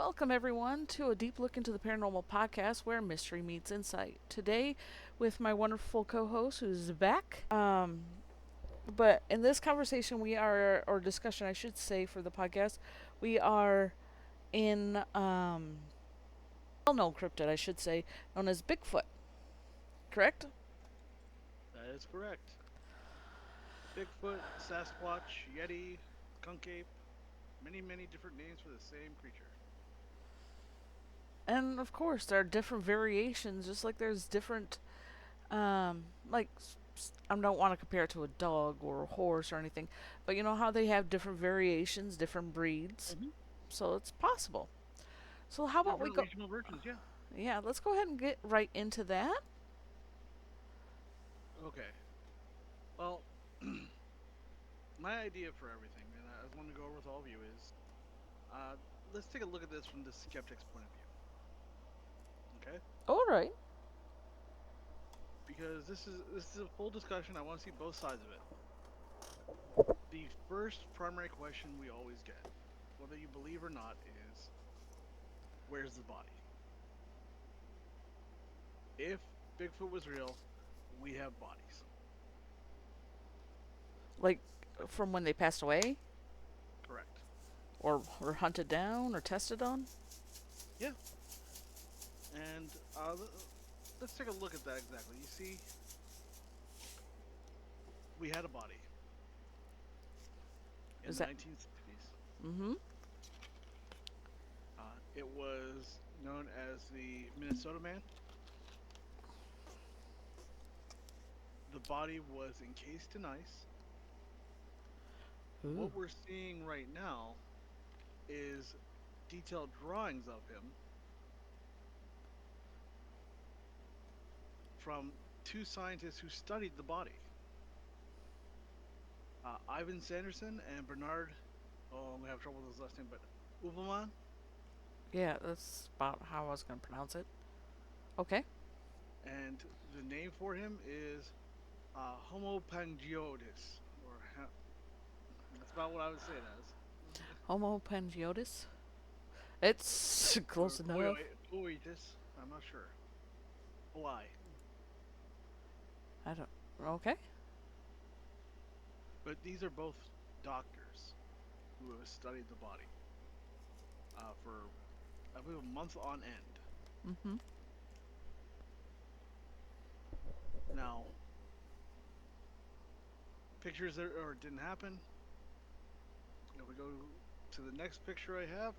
Welcome, everyone, to a deep look into the paranormal podcast where mystery meets insight. Today, with my wonderful co host who's back. But in this conversation, or discussion, I should say, for the podcast, we are in well known cryptid, I should say, known as Bigfoot. Correct? That is correct. Bigfoot, Sasquatch, Yeti, skunk ape, many different names for the same creature. And of course, there are different variations, just like there's different, like, I don't want to compare it to a dog or a horse or anything, but you know how they have different variations, different breeds? hmm So it's possible. So how about we Different go? regional versions, yeah. Yeah, let's go ahead and get right into that. Okay. Well, my idea for everything, and I want to go over with all of you, is uh, let's take a look at this from the skeptic's point of view. Okay? All right. Because this is a full discussion. I want to see both sides of it. The first primary question we always get, whether you believe or not, is where's the body? If Bigfoot was real, we have bodies. Like from when they passed away, Correct. or were hunted down, or tested on. Yeah. And let's take a look at that exactly. You see, we had a body in Is the that? 1960s. Mm-hmm. It was known as the Minnesota Man. The body was encased in ice. Ooh. What we're seeing right now is detailed drawings of him from two scientists who studied the body, Ivan Sanderson and Bernard. Oh, I'm gonna have trouble with his last name, but Ubelman. Yeah, that's about how I was gonna pronounce it. Okay. And the name for him is Homo pangiotis, that's about what I would say it as. Homo pangiotis. It's close Or enough. coitus, I'm not sure. Why? I don't. Okay. But these are both doctors who have studied the body for, I believe, a month on end. Mm-hmm. Now, pictures that or didn't happen. If we go to the next picture I have,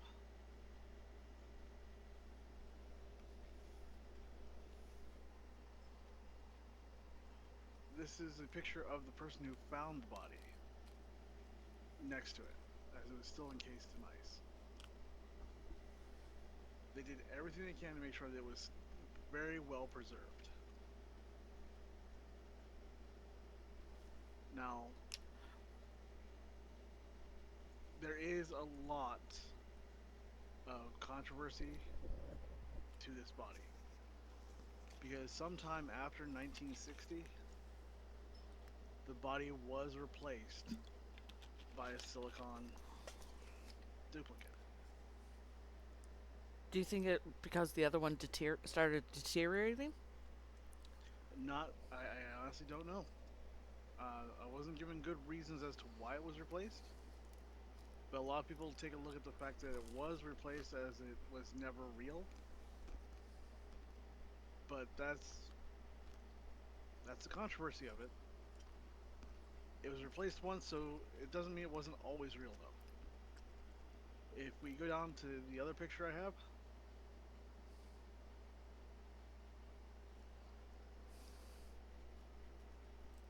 this is a picture of the person who found the body next to it, as it was still encased in ice. They did everything they can to make sure that it was very well preserved. Now, there is a lot of controversy to this body because sometime after 1960, the body was replaced by a silicon duplicate. Do you think it because the other one started deteriorating? Not, I honestly don't know. I wasn't given good reasons as to why it was replaced, but a lot of people take a look at the fact that it was replaced as it was never real. But that's the controversy of it. It was replaced once, so it doesn't mean it wasn't always real though. If we go down to the other picture I have,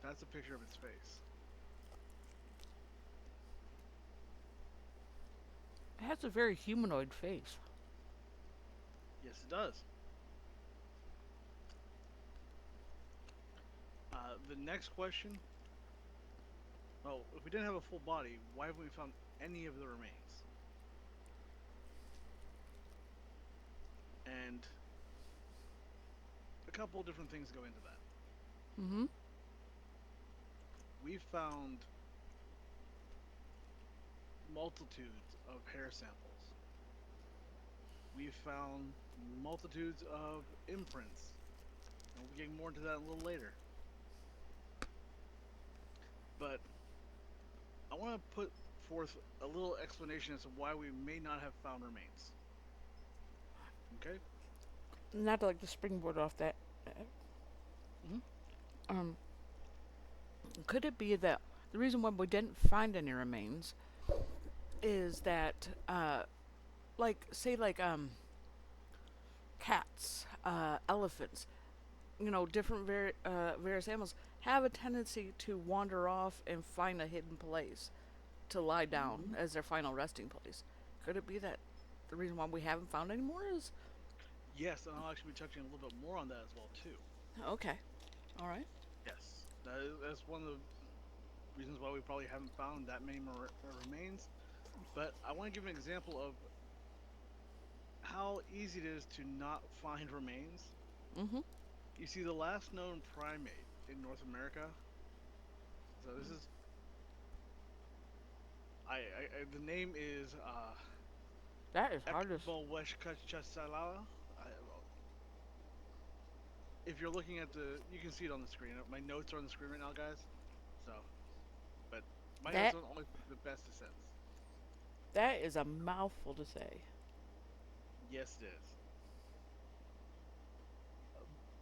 that's a picture of its face. It has a very humanoid face. Yes, it does. The next question. Oh, if we didn't have a full body, why haven't we found any of the remains? And a couple of different things go into that. Mm-hmm. We've found multitudes of hair samples we've found multitudes of imprints, and we'll be getting more into that a little later. But I want to put forth a little explanation as to why we may not have found remains. Okay? Not to like the springboard off that. Mm-hmm. Um, could it be that the reason why we didn't find any remains is that, like, say, like, cats, elephants, different various animals have a tendency to wander off and find a hidden place to lie down Mm-hmm. as their final resting place. Could it be that the reason why we haven't found any more is Yes, and I'll actually be touching a little bit more on that as well too. okay? All right. Yes, that's one of the reasons why we probably haven't found that many more remains. But I want to give an example of how easy it is to not find remains. Mm-hmm. You see, the last known primate in North America. So this is the name is That is hard to. Ekbolweshkachasala. If you're looking at you can see it on the screen. My notes are on the screen right now, guys. So, but my notes That don't always make the best of sense. that is a mouthful to say. Yes, it is.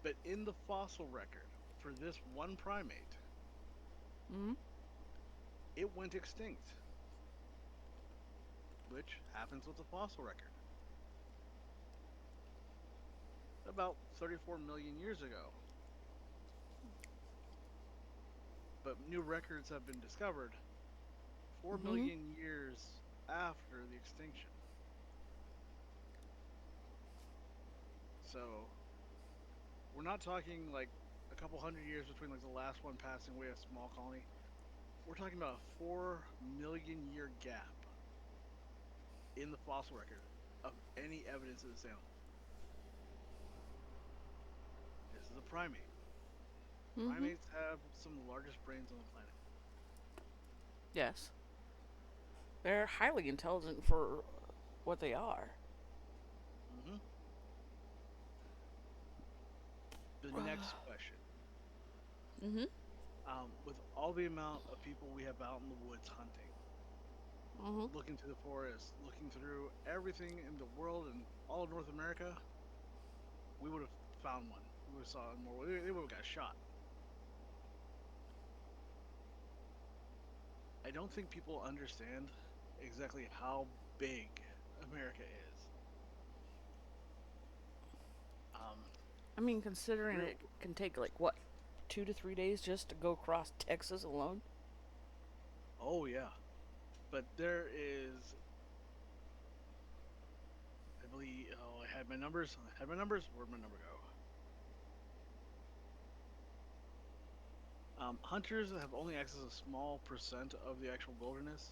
But in the fossil record for this one primate, Mm-hmm. it went extinct, which happens with the fossil record about 34 million years ago. But new records have been discovered 4 Mm-hmm. million years after the extinction. So we're not talking like a couple hundred years between like the last one passing away, a small colony. We're talking about a 4 million year gap in the fossil record of any evidence of this animal. This is a primate. Mm-hmm. Primates have some of the largest brains on the planet. Yes, they're highly intelligent for what they are. Hmm. The next question. Mm-hmm. With all the amount of people we have out in the woods hunting, Mm-hmm. looking through the forest, looking through everything in the world and all of North America, we would have found one. We would have saw more. They would have got shot. I don't think people understand exactly how big America is. Um, I mean, considering we're it can take like what, 2 to 3 days just to go across Texas alone. oh yeah, but there is. I believe. Oh, I had my numbers. I had my numbers. Where'd my number go? Hunters have only access a small percent of the actual wilderness.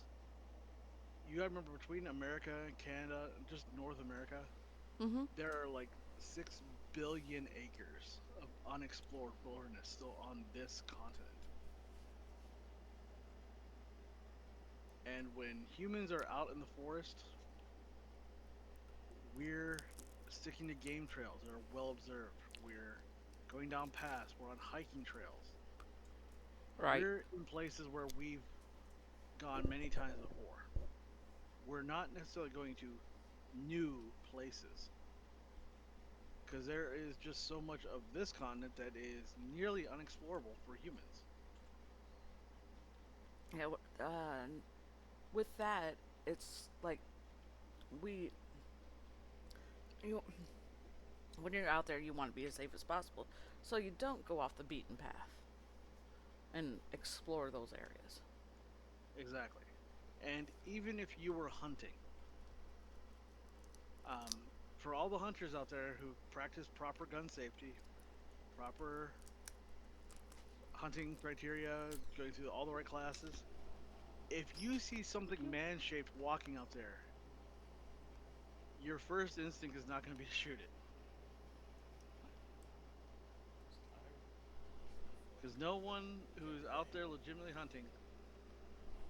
You gotta remember between America and Canada, just North America, Mm-hmm. there are like 6 billion acres of unexplored wilderness still on this continent. And when humans are out in the forest, we're sticking to game trails that are well observed. We're going down paths. We're on hiking trails. Right. We're in places where we've gone many times before. We're not necessarily going to new places because there is just so much of this continent that is nearly unexplorable for humans. Yeah. With that, it's like we you when you're out there, you want to be as safe as possible, so you don't go off the beaten path and explore those areas. Exactly. And even if you were hunting, for all the hunters out there who practice proper gun safety, proper hunting criteria, going through all the right classes, if you see something man shaped walking out there, your first instinct is not going to be to shoot it. Because no one who's out there legitimately hunting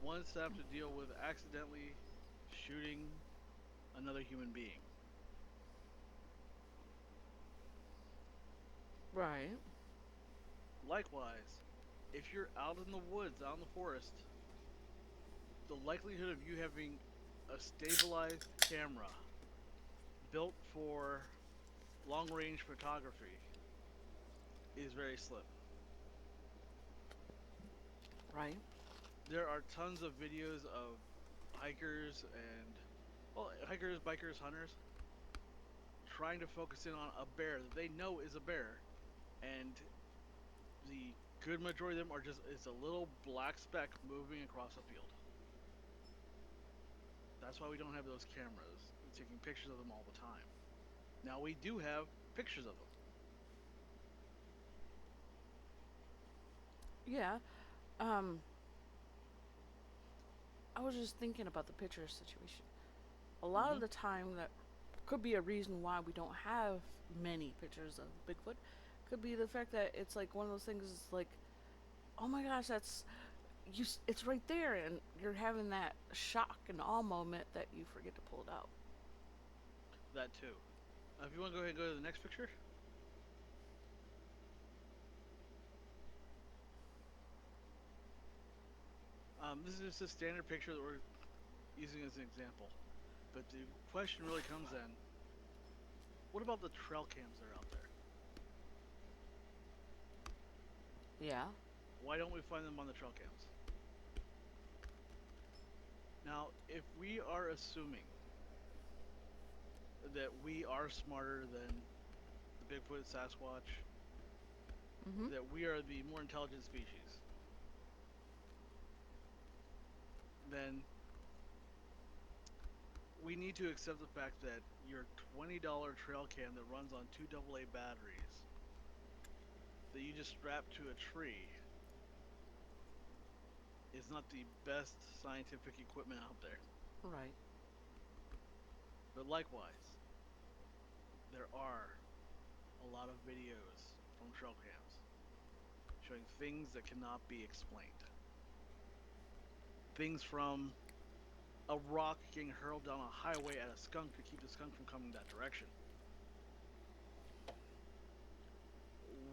wants to have to deal with accidentally shooting another human being. Right. Likewise, if you're out in the woods, out in the forest, the likelihood of you having a stabilized camera built for long range photography is very slim. Right. There are tons of videos of hikers and, well, hikers, bikers, hunters trying to focus in on a bear that they know is a bear, and the good majority of them are just it's a little black speck moving across a field. That's why we don't have those cameras taking pictures of them all the time. Now we do have pictures of them. Yeah. Um, I was just thinking about the picture situation. A lot Mm-hmm. of the time, that could be a reason why we don't have many pictures of Bigfoot. Could be the fact that it's like one of those things. It's like, oh my gosh, that's you. It's right there, and you're having that shock and awe moment that you forget to pull it out. That too. If you want to go ahead and go to the next picture, this is just a standard picture that we're using as an example. But the question really comes in: what about the trail cams that are out there? Yeah. Why don't we find them on the trail cams? Now, if we are assuming that we are smarter than the Bigfoot, Sasquatch, Mm-hmm. that we are the more intelligent species, then we need to accept the fact that your $20 trail cam that runs on two AA batteries that you just strap to a tree is not the best scientific equipment out there. Right. But likewise, there are a lot of videos from trail cams showing things that cannot be explained. Things from a rock getting hurled down a highway at a skunk to keep the skunk from coming that direction.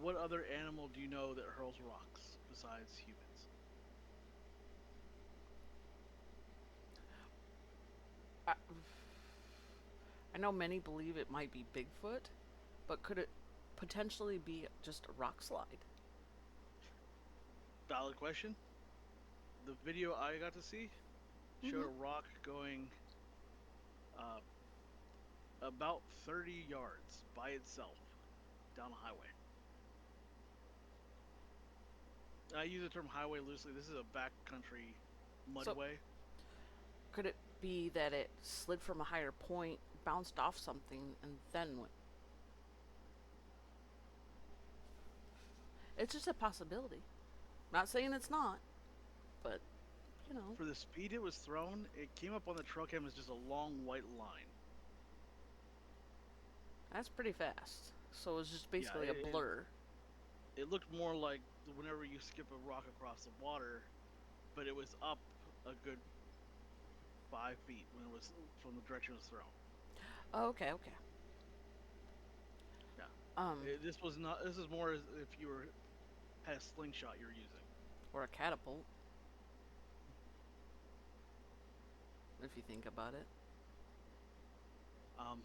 What other animal do you know that hurls rocks besides humans? I, I know many believe it might be Bigfoot, but could it potentially be just a rock slide? Valid question. The video I got to see showed Mm-hmm. a rock going uh, about 30 yards by itself down a highway. I use the term highway loosely. This is a backcountry So mudway. could it be that it slid from a higher point, bounced off something, and then went? It's just a possibility. Not saying it's not, but you know, For the speed it was thrown, it came up on the trail cam as just a long white line. that's pretty fast. So it's just Yeah, basically a blur. it looked more like whenever you skip a rock across the water, but it was up a good 5 feet when it was from the direction it was thrown. Oh, okay, okay. Yeah, Um, this was not. This is more as if you were had a slingshot you're using. or a catapult, if you think about it. Um,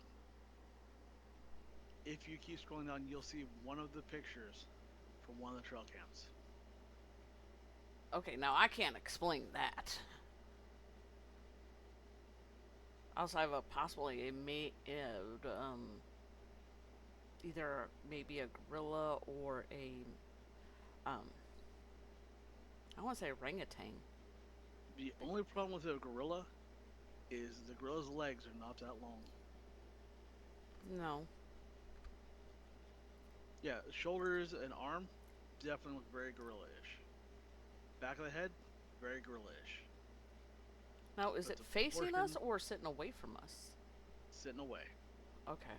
if you keep scrolling down, you'll see one of the pictures from one of the trail cams. Okay, now I can't explain that. Also, I have a possibly a either maybe a gorilla or a um, I want to say orangutan. The only problem with a gorilla is the gorilla's legs are not that long. No. Yeah, shoulders and arm definitely look very gorilla-ish. Back of the head, very gorilla-ish. Now, is But it the facing us proportion or sitting away from us? sitting away. Okay.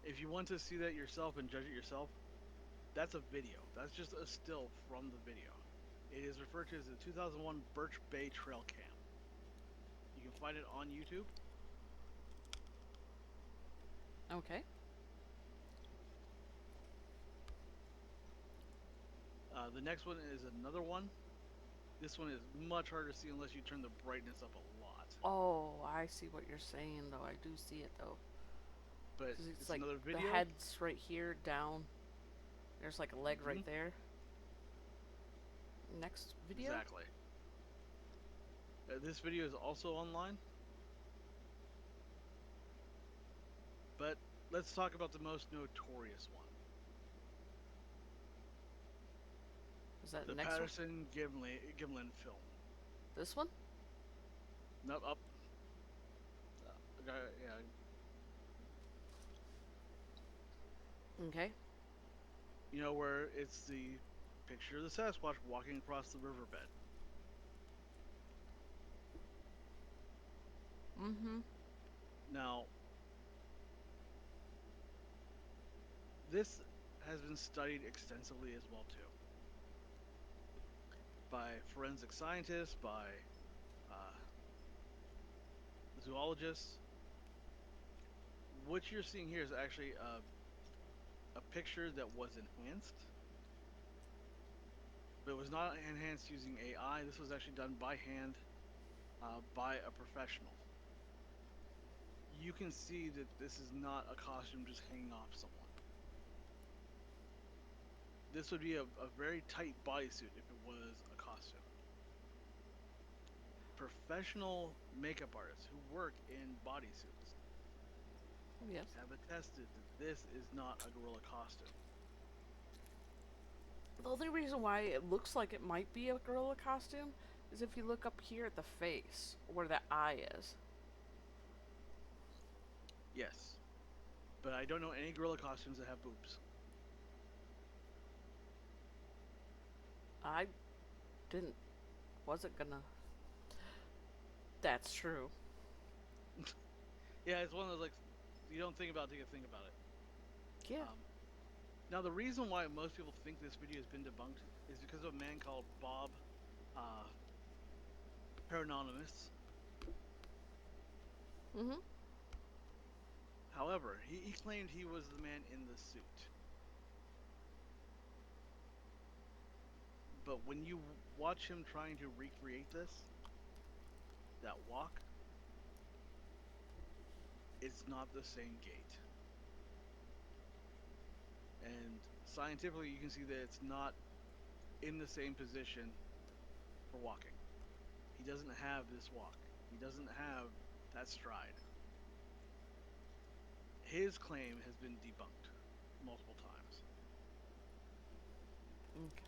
If you want to see that yourself and judge it yourself, that's a video. That's just a still from the video. It is referred to as the 2001 Birch Bay Trail Cam. You can find it on YouTube. Okay. The next one is another one. This one is much harder to see unless you turn the brightness up a lot. Oh, I see what you're saying, though. I do see it, though. But Because it's it's like another the video. head's right here, down. There's like a leg Mm-hmm. right there. Next video? Exactly. This video is also online. But let's talk about the most notorious one. Is that the The next one? Patterson Gimlin film. This one? Nope, up. Yeah. Okay. You know where it's the picture of the Sasquatch walking across the riverbed. Mm-hmm. Now, this has been studied extensively as well too, by forensic scientists, by uh, zoologists. What you're seeing here is actually a picture that was enhanced, but it was not enhanced using AI. This was actually done by hand by a professional. You can see that this is not a costume just hanging off someone. This would be a very tight bodysuit if it was a costume. Professional makeup artists who work in bodysuits Yes. have attested that this is not a gorilla costume. The only reason why it looks like it might be a gorilla costume is if you look up here at the face, where the eye is. Yes, but I don't know any gorilla costumes that have boobs. I didn't, wasn't gonna. That's true. Yeah, it's one of those like you don't think about it till you think about it. Yeah. Um, Now the reason why most people think this video has been debunked is because of a man called Bob uh, Paranonymous. Mm-hmm. However, he claimed he was the man in the suit. But when you watch him trying to recreate that walk, it's not the same gait. And scientifically, you can see that it's not in the same position for walking. He doesn't have this walk. He doesn't have that stride. His claim has been debunked multiple times. Okay.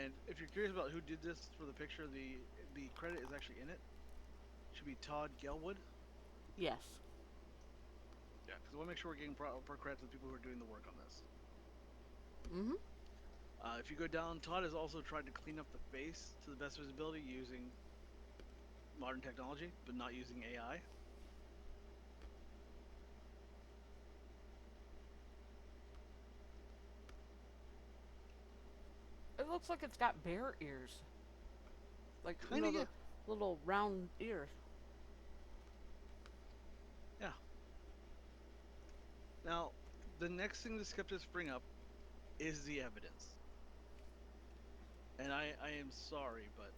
And if you're curious about who did this for the picture, the credit is actually in it. Should be Todd Gelwood. Yes. Yeah, because I want to make sure we're getting proper credit to the people who are doing the work on this. Mm-hmm. If you go down, Todd has also tried to clean up the face to the best of his ability using modern technology, but not using AI. It looks like it's got bear ears. Like, Kind of, yeah. the little round ears. Yeah. Now, the next thing the skeptics bring up is the evidence. And I am sorry, but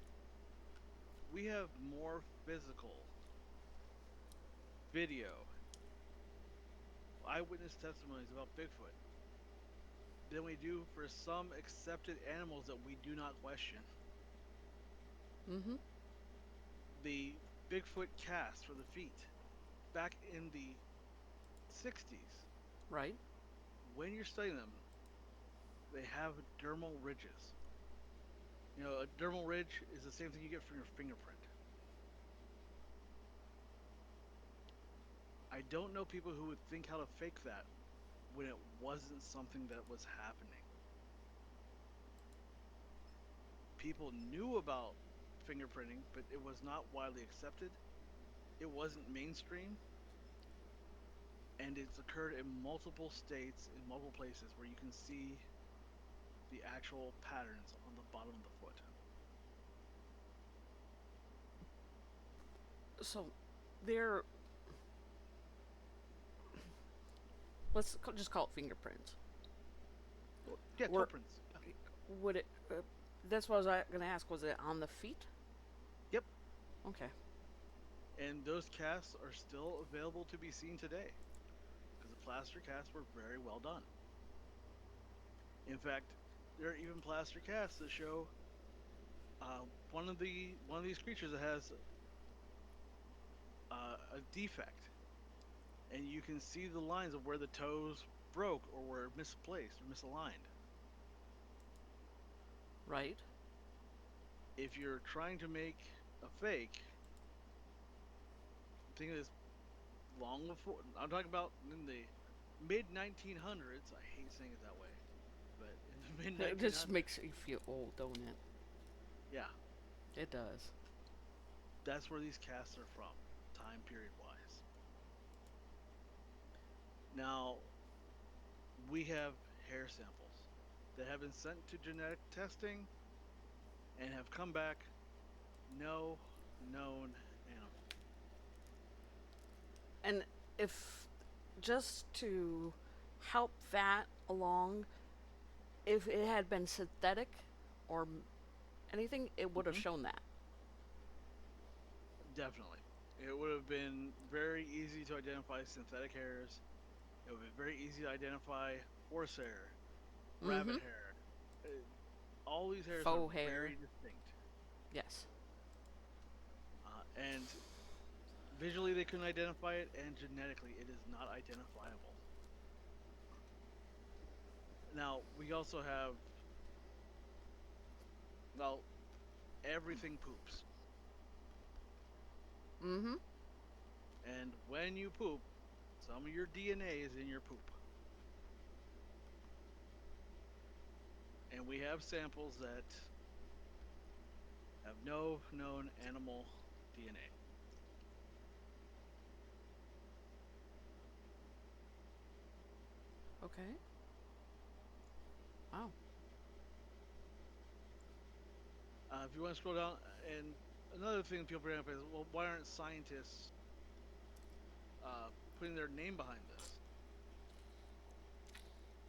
we have more physical video eyewitness testimonies about Bigfoot than we do for some accepted animals that we do not question. Mm-hmm. The Bigfoot cast for the feet back in the 60s, Right. when you're studying them, they have dermal ridges. You know, a dermal ridge is the same thing you get from your fingerprint. I don't know people who would think how to fake that when it wasn't something that was happening. People knew about fingerprinting, but it was not widely accepted. It wasn't mainstream, and it's occurred in multiple states, in multiple places where you can see the actual patterns on the bottom of the foot. So, they're just call it fingerprints. Yeah, toe Were prints. Yeah. would it? That's what I was going to ask. Was it on the feet? Yep. Okay. And those casts are still available to be seen today because the plaster casts were very well done. In fact, there are even plaster casts that show one of these creatures that has a defect, and you can see the lines of where the toes broke or were misplaced or misaligned. Right. If you're trying to make a fake, think of this long before. I'm talking about in the mid 1900s. I hate saying it that way, but in the mid It just 1900s, makes you feel old, don't it? yeah, It does. that's where these casts are from, time period wise. Now, we have hair samples that have been sent to genetic testing and have come back no known animal. And if just to help that along, if it had been synthetic or anything, it would have Hmm. shown that. Definitely. It would have been very easy to identify synthetic hairs. It would be very easy to identify horsehair, Mm-hmm. rabbit hair. Uh, all these hairs are Faux hair. very distinct. Yes. And visually they couldn't identify it, and genetically it is not identifiable. Now, we also have, well, everything poops. Mm-hmm. And when you poop, some of your DNA is in your poop. And we have samples that have no known animal DNA. Okay. Wow. If you want to scroll down, and another thing people bring up is, well, why aren't scientists putting their name behind this?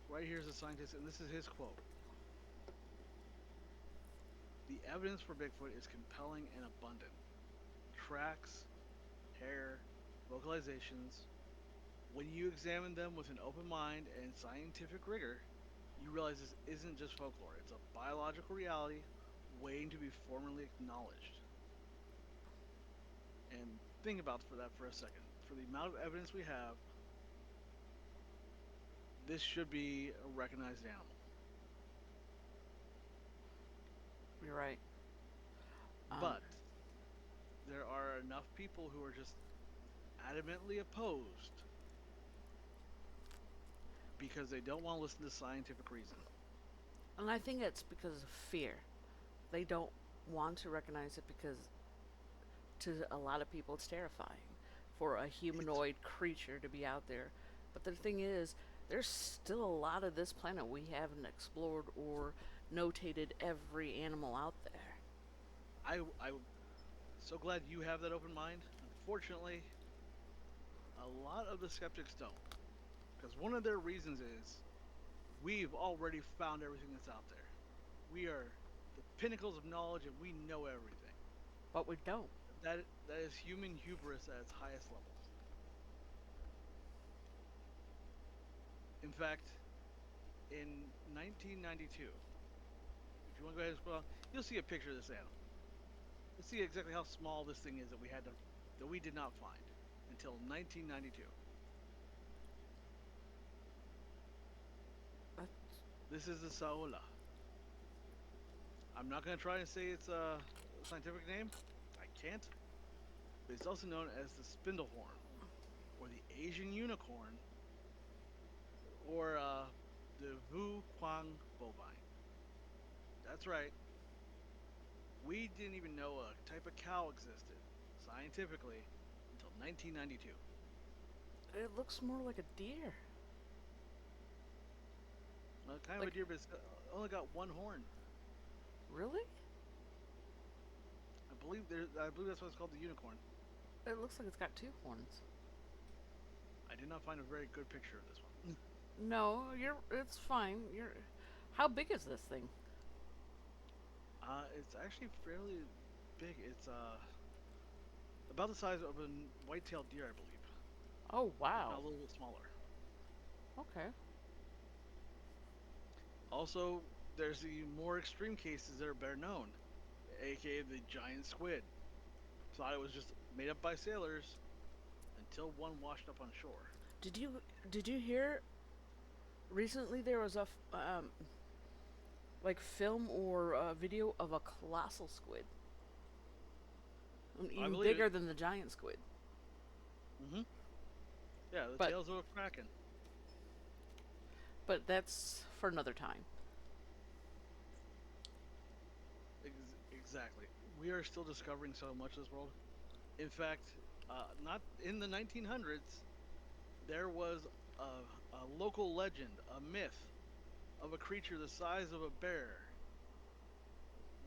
Right here's a scientist, and this is his quote: "The evidence for Bigfoot is compelling and abundant. Tracks, hair, vocalizations. When you examine them with an open mind and scientific rigor, you realize this isn't just folklore. It's a biological reality waiting to be formally acknowledged." And think about for that for a second. For the amount of evidence we have, this should be a recognized animal. You're right. Um, But there are enough people who are just adamantly opposed because they don't want to listen to scientific reason. and I think it's because of fear. They don't want to recognize it because to a lot of people it's terrifying for a It's humanoid creature to be out there. But the thing is, there's still a lot of this planet we haven't explored or notated every animal out there. I'm so glad you have that open mind. Unfortunately, a lot of the skeptics don't, because one of their reasons is we've already found everything that's out there. We are the pinnacles of knowledge and we know everything. But we don't. That is human hubris at its highest level. In fact, in 1992, if you want to go ahead and scroll down, you'll see a picture of this animal. Let's see exactly how small this thing is that we did not find until 1992. That's, This is the Saola. I'm not going to try and say its scientific name. I can't. But it's also known as the spindlehorn, or the Asian unicorn, or the Vu Quang bovine. That's right. We didn't even know a type of cow existed scientifically until 1992. it looks more like a deer. Kind of a Like, deer, but it's only got one horn. really? I believe that's why it's called the unicorn. It looks like it's got two horns. I did not find a very good picture of this one. No, you're. It's fine. You're. How big is this thing? It's actually fairly big. It's about the size of a white-tailed deer, I believe, Oh if not wow. a little bit smaller. Okay. Also, there's the more extreme cases that are better known, aka the giant squid. Thought it was just made up by sailors until one washed up on shore. Did you hear recently there was a like film or video of a colossal squid, I even believe it. bigger than the giant squid. Mm-hmm. Yeah, the But tails of a kraken. that's for another time. Exactly. We are still discovering so much of this world. In fact, not in the 1900s, there was a local legend, a myth of a creature the size of a bear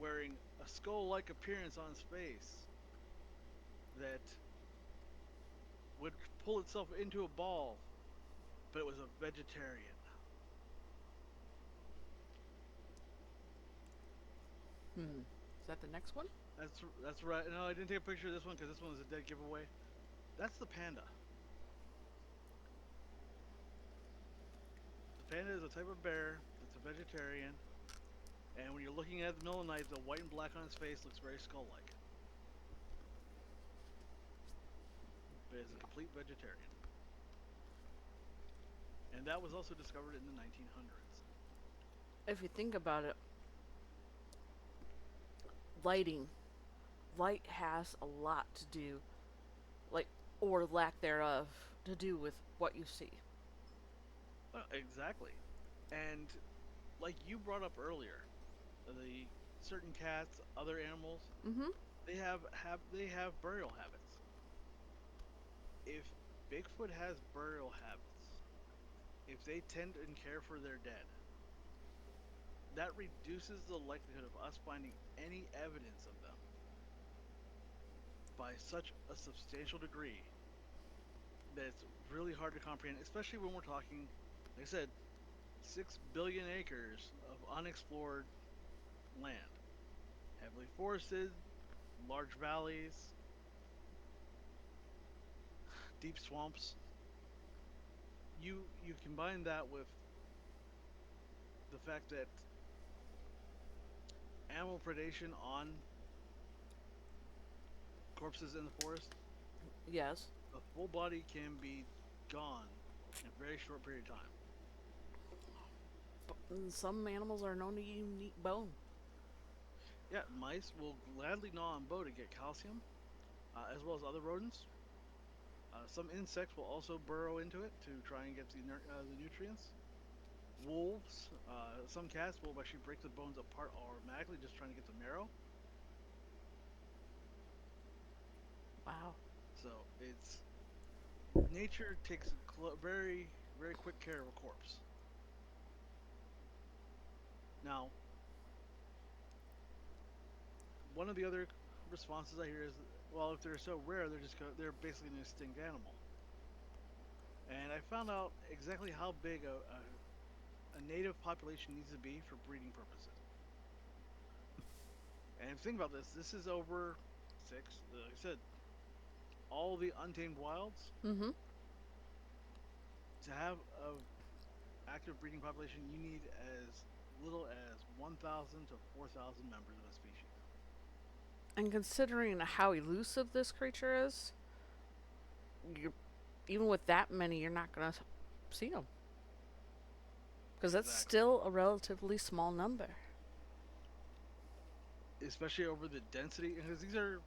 wearing a skull-like appearance on its face that would pull itself into a ball, but it was a vegetarian. Hmm. Is that the next one? That's right. No, I didn't take a picture of this one because this one was a dead giveaway. That's the panda. The panda is a type of bear that's a vegetarian, and when you're looking at it in the middle of the night, the white and black on its face looks very skull-like. But it's a complete vegetarian, and that was also discovered in the 1900s. If you think about it, lighting, light has a lot to do, like or lack thereof, to do with what you see. Exactly, and like you brought up earlier, the certain cats, other animals, Mm-hmm. they have burial habits. If Bigfoot has burial habits, if they tend and care for their dead, that reduces the likelihood of us finding any evidence of them by such a substantial degree that it's really hard to comprehend, especially when we're talking, like I said, 6 billion acres of unexplored land, heavily forested, large valleys, deep swamps. You combine that with the fact that animal predation on corpses in the forest, Yes. a full body can be gone in a very short period of time. And some animals are known to even eat bone. Yeah, mice will gladly gnaw on bone to get calcium, as well as other rodents. Some insects will also burrow into it to try and get the nutrients. Wolves, some cats will actually break the bones apart automatically, just trying to get the marrow. Wow. So it's nature takes very very quick care of a corpse. Now, one of the other responses I hear is, well, if they're so rare, they're basically an extinct animal. And I found out exactly how big a native population needs to be for breeding purposes. And if you think about this, this is over like I said, all the untamed wilds. Mm-hmm. To have a active breeding population, you need as little as 1,000 to 4,000 members of a species. And considering how elusive this creature is, you're even with that many, you're not gonna see them because that's Exactly. still a relatively small number. Especially over the density, because these are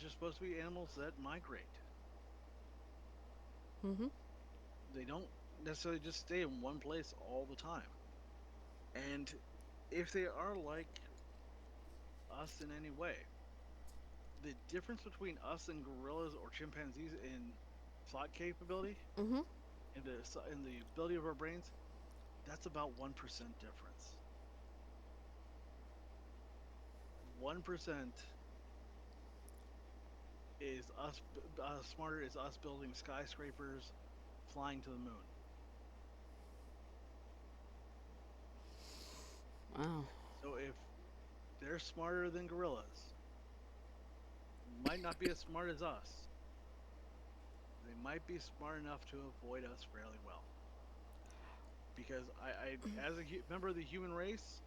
supposed to be animals that migrate. Mm-hmm. They don't necessarily just stay in one place all the time. And if they are like us in any way, the difference between us and gorillas or chimpanzees in thought capability Mm-hmm. and the ability of our brains, that's about 1% difference. 1%. is us smarter is us building skyscrapers, flying to the moon. Wow. So if they're smarter than gorillas, might not be as smart as us. They might be smart enough to avoid us fairly well. Because as a member of the human race,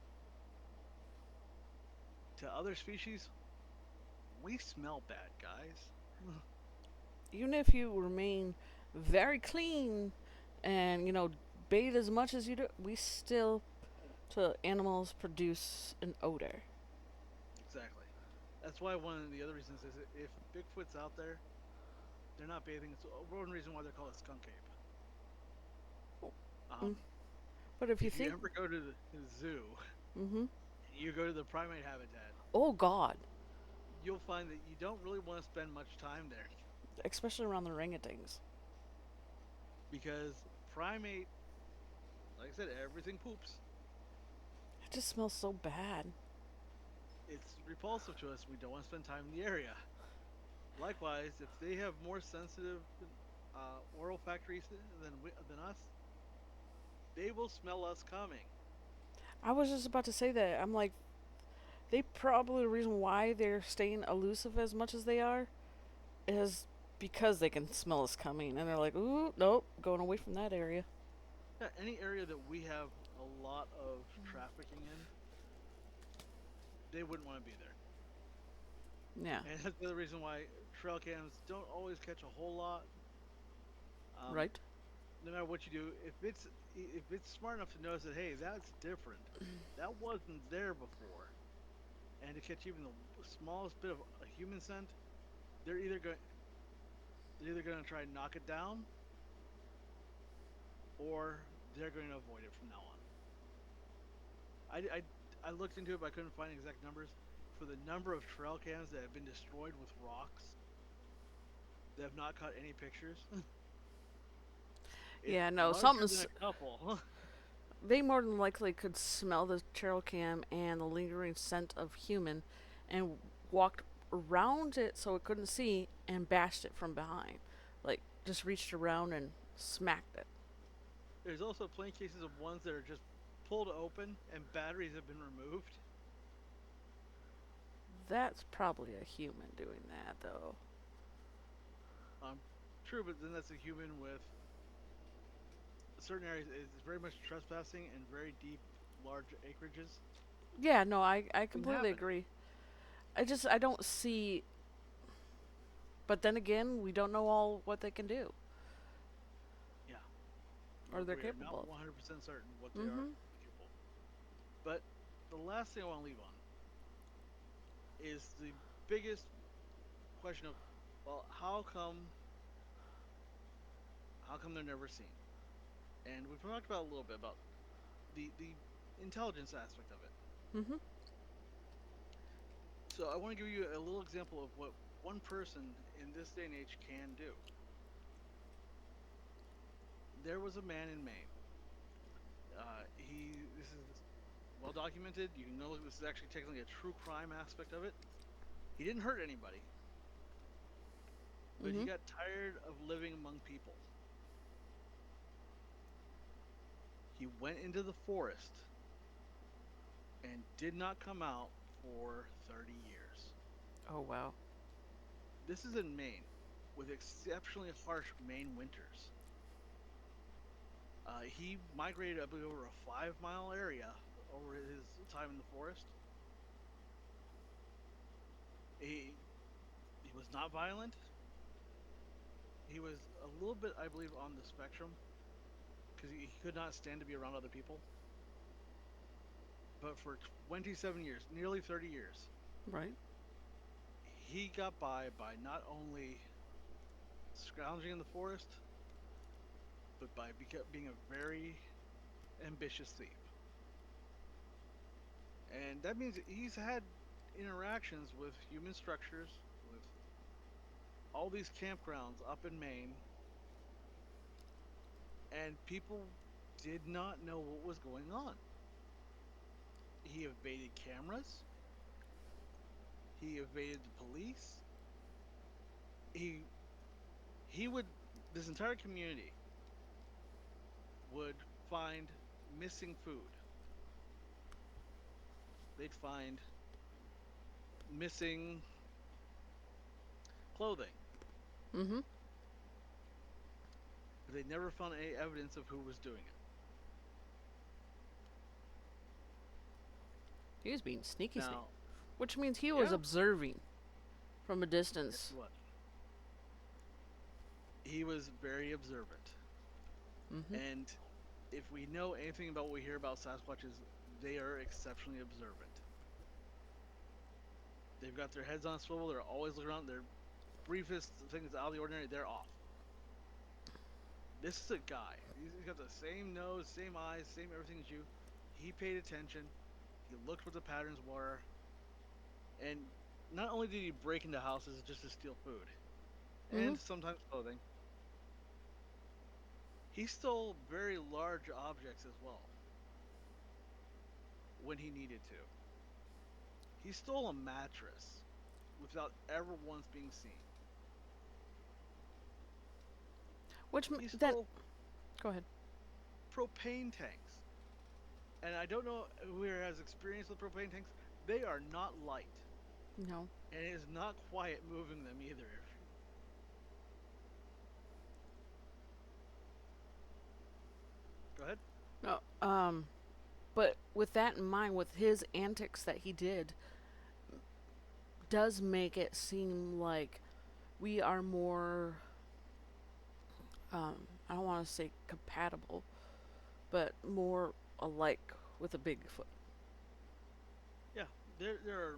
to other species, we smell bad, guys. Even if you remain very clean and, bathe as much as you do, we still, to animals, produce an odor. Exactly. That's why one of the other reasons is if Bigfoot's out there, they're not bathing. It's one reason why they're called a skunk ape. Mm. Um, But if you if you think, ever go to the zoo, mm-hmm. you go to the primate habitat, Oh God, you'll find that you don't really want to spend much time there especially around the orangutans. because primate, like I said, everything poops. It just smells so bad. It's repulsive to us. We don't want to spend time in the area. Likewise, if they have more sensitive oral factories than us, they will smell us coming. I was just about to say that. I'm like, they probably the reason why they're staying elusive as much as they are is because they can smell us coming, and they're like, "Ooh, nope, going away from that area." Yeah, any area that we have a lot of trafficking in, they wouldn't want to be there. Yeah. And that's the other reason why trail cams don't always catch a whole lot. Um, Right. no matter what you do, if it's smart enough to notice that hey, that's different, that wasn't there before, and to catch even the smallest bit of a human scent, they're either going they're either going to try and knock it down, or they're going to avoid it from now on. I looked into it, but I couldn't find exact numbers for the number of trail cams that have been destroyed with rocks that have not caught any pictures. It's Yeah. No. larger than Something's. a couple. They more than likely could smell the trail cam and the lingering scent of human, and walked around it so it couldn't see and bashed it from behind, like just reached around and smacked it. There's also plenty of cases of ones that are just pulled open and batteries have been removed. That's probably a human doing that, though. Um, True, but then that's a human with certain areas. It's very much trespassing and very deep, large acreages. Yeah, no, I Can completely happen. agree. I don't see. But then again, we don't know all what they can do Yeah, or they're we are not capable of. 100% certain what they are Mm-hmm. capable. But the last thing I want to leave on is the biggest question of, well, how come they're never seen? And we've talked about a little bit about the intelligence aspect of it. Mm-hmm. So I want to give you a little example of what one person in this day and age can do. There was a man in Maine. This is well documented. You can know this is actually technically a true crime aspect of it. He didn't hurt anybody, but he Mm-hmm. got tired of living among people. He went into the forest and did not come out for 30 years. Oh wow. This is in Maine, with exceptionally harsh Maine winters. He migrated, I believe, over a 5 mile area over his time in the forest. He he was not violent. He was a little bit, I believe, on the spectrum because he could not stand to be around other people. But for 27 years, nearly 30 years, Right. he got by not only scrounging in the forest, but by being a very ambitious thief. And that means he's had interactions with human structures, with all these campgrounds up in Maine, and people did not know what was going on. He evaded cameras, he evaded the police, he he would this entire community would find missing food. They'd find missing clothing, Mm-hmm. but they never found any evidence of who was doing it. He was being sneaky, sneaky. Now, Which means he was yeah, observing from a yes, distance. he was. He was very observant, Mm-hmm. and if we know anything about what we hear about Sasquatches, they are exceptionally observant. They've got their heads on a swivel. They're always looking around. Their briefest things out of the ordinary, they're off. This is a guy. He's got the same nose, same eyes, same everything as you. He paid attention. He looked what the patterns were, and not only did he break into houses just to steal food Mm-hmm. and sometimes clothing, he stole very large objects as well when he needed to. He stole a mattress without ever once being seen. He That. stole Go ahead. propane tanks. And I don't know who here has experience with propane tanks. They are not light. No. And it is not quiet moving them either. Go ahead. No. But with that in mind, with his antics that he did, does make it seem like we are more. I don't want to say compatible, but more alike with a Bigfoot, Yeah, there are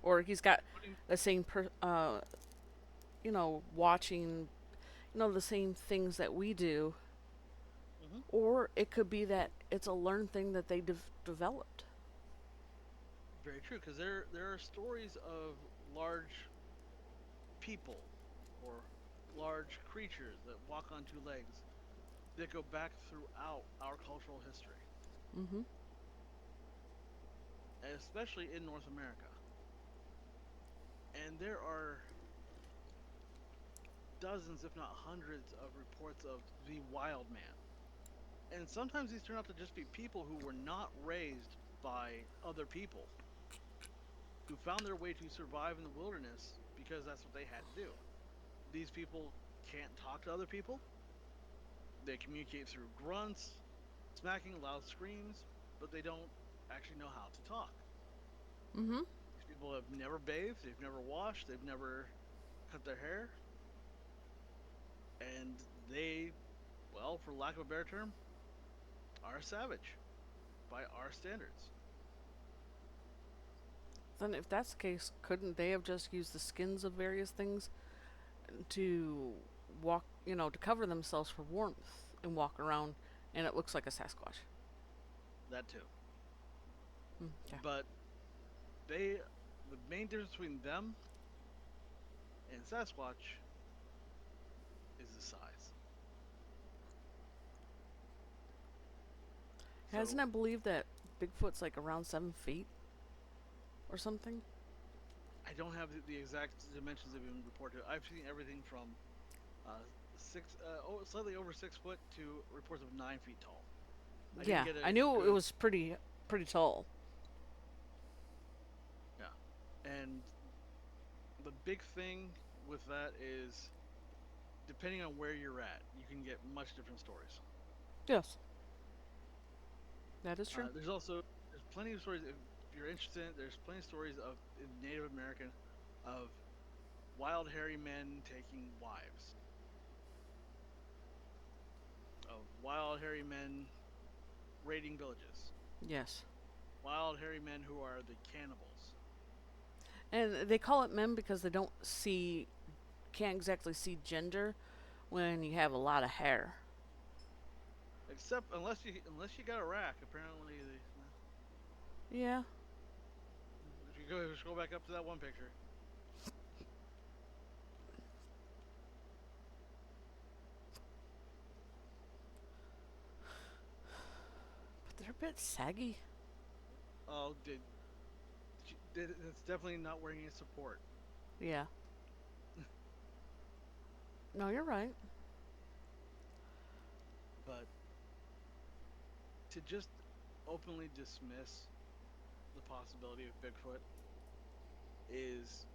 or he's got putting. the same watching, the same things that we do, Mhm. or it could be that it's a learned thing that they developed. Very true, because there are stories of large people or large creatures that walk on two legs that go back throughout our cultural history, Mm-hmm. especially in North America. And there are dozens, if not hundreds, of reports of the wild man. And sometimes these turn out to just be people who were not raised by other people, who found their way to survive in the wilderness because that's what they had to do. These people can't talk to other people. They communicate through grunts, smacking, loud screams, but they don't actually know how to talk. Mm-hmm. These people have never bathed, they've never washed, they've never cut their hair, and they, well, for lack of a better term, are savage by our standards. Then, if that's the case, couldn't they have just used the skins of various things to to cover themselves for warmth and walk around, and it looks like a Sasquatch? That too. Mm, yeah. But they, the main difference between them and Sasquatch is the size. Hasn't So it believed that Bigfoot's like around 7 feet or something? I don't have the exact dimensions that have been reported. I've seen everything from slightly over 6 foot to reports of 9 feet tall. I didn't Yeah, get I a knew it good, was pretty tall. yeah. And the big thing with that is, depending on where you're at, you can get much different stories. Yes, that is true. There's plenty of stories if you're interested. There's plenty of stories of Native American of wild hairy men taking wives, of wild hairy men raiding villages, Yes, wild hairy men who are the cannibals. and they call it men because they can't exactly see gender when you have a lot of hair. Except unless you got a rack, apparently. Yeah, If you go scroll back up to that one picture, but they're a bit saggy. oh, it's definitely not wearing any support. Yeah. No, you're right. But to just openly dismiss the possibility of Bigfoot is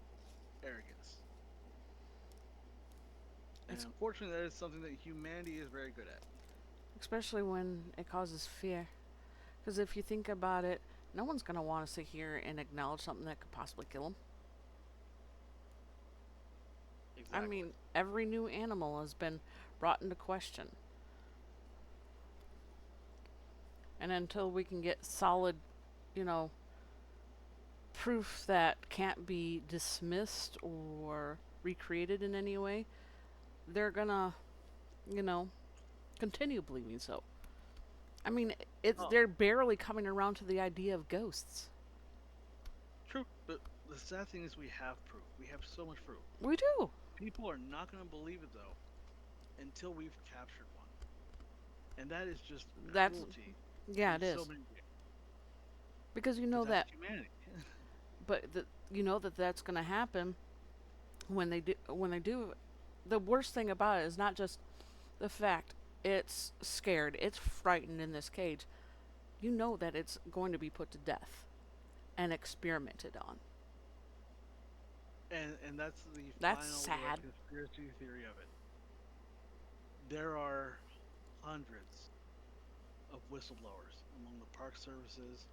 arrogance. And It's unfortunately, that is something that humanity is very good at. especially when it causes fear. Because if you think about it, no one's going to want to sit here and acknowledge something that could possibly kill them. I Exactly. mean, every new animal has been brought into question. And until we can get solid, you know, proof that can't be dismissed or recreated in any way, they're gonna, you know, continue believing so. I mean, it's Oh, they're barely coming around to the idea of ghosts. true. But the sad thing is, we have proof. We have so much proof. We do. People are not going to believe it though until we've captured one, and that is just That's cruelty yeah, in it so is many ways. because you But know that's that, humanity. you know that that's gonna happen when they do. When they do, the worst thing about it is not just the fact it's scared, it's frightened in this cage. You know that it's going to be put to death and experimented on. And that's the That's final sad. conspiracy theory of it. There are hundreds of whistleblowers among the park services,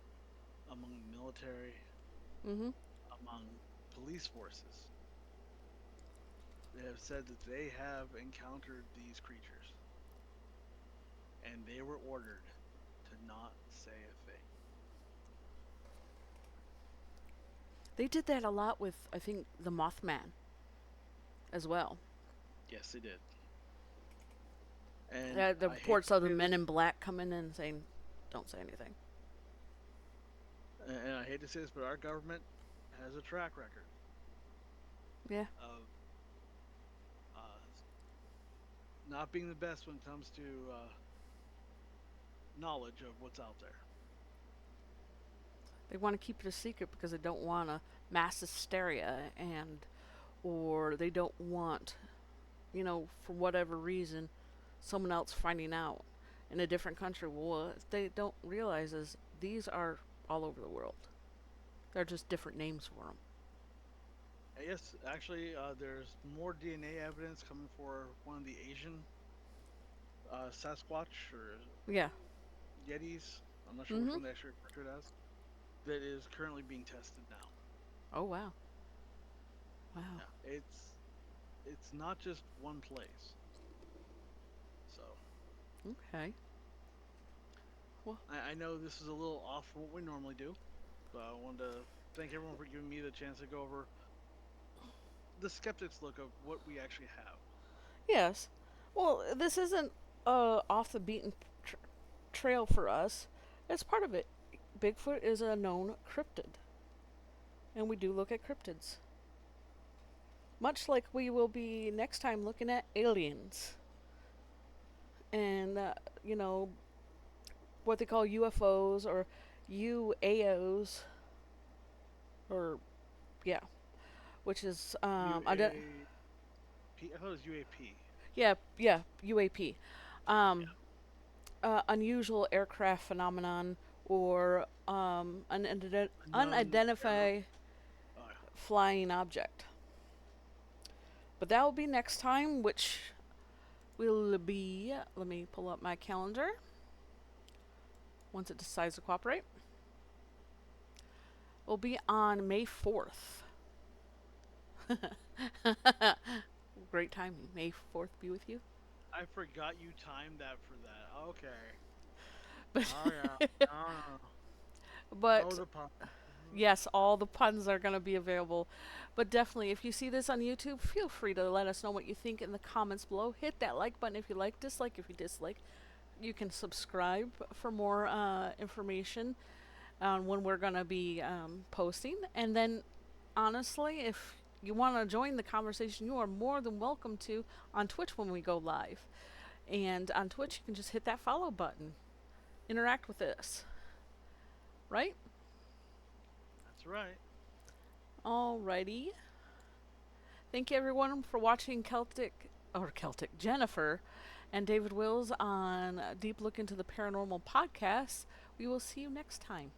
among the military, Mm-hmm. among police forces. They have said that they have encountered these creatures, and they were ordered to not say a thing. They did that a lot with, I think, the Mothman as well. Yes, they did. And The I hate reports to of the say this, Men in Black coming in and saying, "Don't say anything." and I hate to say this, but our government has a track record Yeah, of uh, not being the best when it comes to knowledge of what's out there. they want to keep it a secret because they don't want a mass hysteria, and or they don't want, for whatever reason, someone else finding out in a different country. Well, what they don't realize is these are all over the world. They're just different names for them. Yes, actually, there's more DNA evidence coming for one of the Asian Sasquatch or Yeah. Yetis. I'm not sure which Mm-hmm. one they actually refer to it as. That is currently being tested now. Oh wow. Wow. Yeah, it's not just one place. So Okay. Well, I know this is a little off from what we normally do, but I wanted to thank everyone for giving me the chance to go over the skeptics look of what we actually have. yes. Well, this isn't off the beaten tr- trail for us. It's part of it. Bigfoot is a known cryptid, and we do look at cryptids. Much like we will be next time looking at aliens and, what they call UFOs or UAOs, or, yeah, which is, I thought it was UAP. yeah, UAP. Um, Unusual aircraft phenomenon or Unknown aerial. unidentified Oh yeah. flying object. But that will be next time, which will be. Let me pull up my calendar once it decides to cooperate. Will be on May 4th. Great timing. May 4th be with you. I forgot you timed that for that. Okay. But, Oh yeah. Oh, oh but the pun. yes, all the puns are going to be available. But definitely, if you see this on YouTube, feel free to let us know what you think in the comments below. Hit that like button if you like, dislike if you dislike. You can subscribe for more information on when we're going to be posting. And then, honestly, if you want to join the conversation, you are more than welcome to on Twitch when we go live. And on Twitch, you can just hit that follow button, interact with us, right? That's right. Alrighty. Thank you everyone for watching Celtic or Celtic, Jennifer, and David Wills on Deep Look into the Paranormal podcast. We will see you next time.